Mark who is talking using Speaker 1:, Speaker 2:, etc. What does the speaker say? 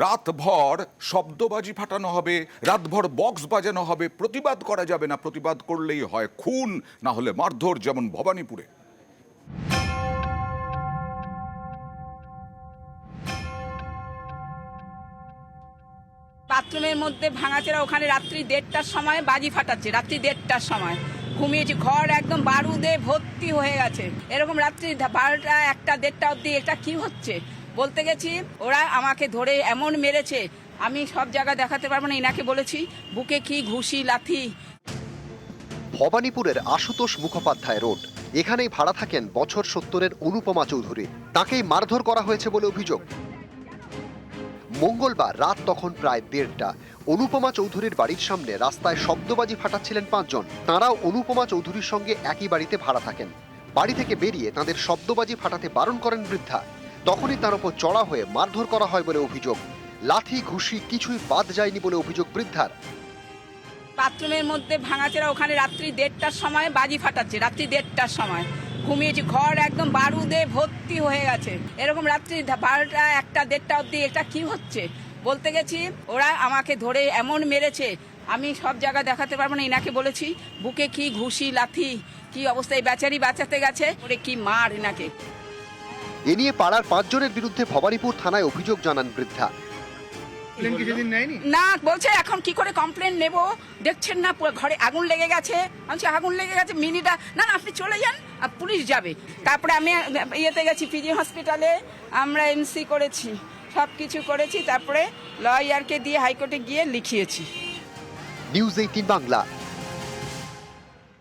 Speaker 1: রাতভর শব্দবাজি ফাটানো হবে, রাতভর বক্স বাজানো হবে, প্রতিবাদ করা যাবে না। প্রতিবাদ করলেই হয় খুন, না হলে মারধর, যেমন ভবানীপুরে।
Speaker 2: বাথরুমের মধ্যে ভাঙাচেরা, ওখানে রাত্রি 1:30টার সময় বাজি ফাটাচ্ছে। রাত্রি 1:30টার সময় ঘুমিয়েছি, ঘর একদম বারুদে ভর্তি হয়ে গেছে। এরকম রাত্রি 12টা 1টা 1:30 অব্দি এটা কি হচ্ছে বলতে গেছি। ওরা আমাকে ধরে এমন মেরেছে, আমি সব জায়গা দেখাতে পারবো না। ইনাকে বলেছি বুকে কি ঘুষি লাথি।
Speaker 3: ভবানীপুরের আশুতোষ মুখোপাধ্যায় রোড, এখানেই ভাড়া থাকেন বছর 70-এর অনুপমা চৌধুরী। তাকেই মারধর করা হয়েছে বলে অভিযোগ। মঙ্গলবার রাত তখন প্রায় 1:30টা। অনুপমা চৌধুরীর বাড়ির সামনে রাস্তায় শব্দবাজি ফাটাচ্ছিলেন 5 জন। তাঁরাও অনুপমা চৌধুরীর সঙ্গে একই বাড়িতে ভাড়া থাকেন। বাড়ি থেকে বেরিয়ে তাদের শব্দবাজি ফাটাতে বারণ করেন বৃদ্ধা। তখনই তার উপর চড়া হয়ে মারধর করা হয় বলে অভিযোগ। লাথি ঘুষি কিছুই বাদ যায়নি বলে অভিযোগ বৃদ্ধার।
Speaker 2: বাথরুমের মধ্যে ভাঙাচেরা, ওখানে রাত্রি 1:30টার সময় বাজি ফাটাচ্ছে। রাত্রি 1:30টার সময় ঘুমিয়েছি, ঘর একদম বারুদে ভর্তি হয়ে গেছে। এরকম রাত্রি 12টা 1টা 1:30 অব্দি এটা কি হচ্ছে বলতে গেছি। ওরা আমাকে ধরে এমন মেরেছে, আমি সব জায়গা দেখাতে পারবো না। ইনাকে বলেছি বুকে কি ঘুষি লাথি, কি অবস্থা। এই বেচারি বাঁচাতে গেছে, ওরে কি মার ইনাকে।
Speaker 3: এ নিয়ে পাড়ার 5 জনের বিরুদ্ধে ভবানীপুর থানায় অভিযোগ জানান বৃদ্ধা।
Speaker 2: না, বলছে এখন কি করে কমপ্লেন নেব, দেখছেন না পুরো ঘরে আগুন লেগে গেছে। আমি বলছি আগুন লেগে গেছে মিনিটা, না না আপনি চলে যান, আর পুলিশ যাবে। তারপরে আমি ইয়েতে গেছি, পিজি হসপিটালে আমরা এমসি করেছি, সব কিছু করেছি। তারপরে লয়ারকে দিয়ে হাইকোর্টে গিয়ে লিখিয়েছি।
Speaker 3: নিউজ 18 বাংলা।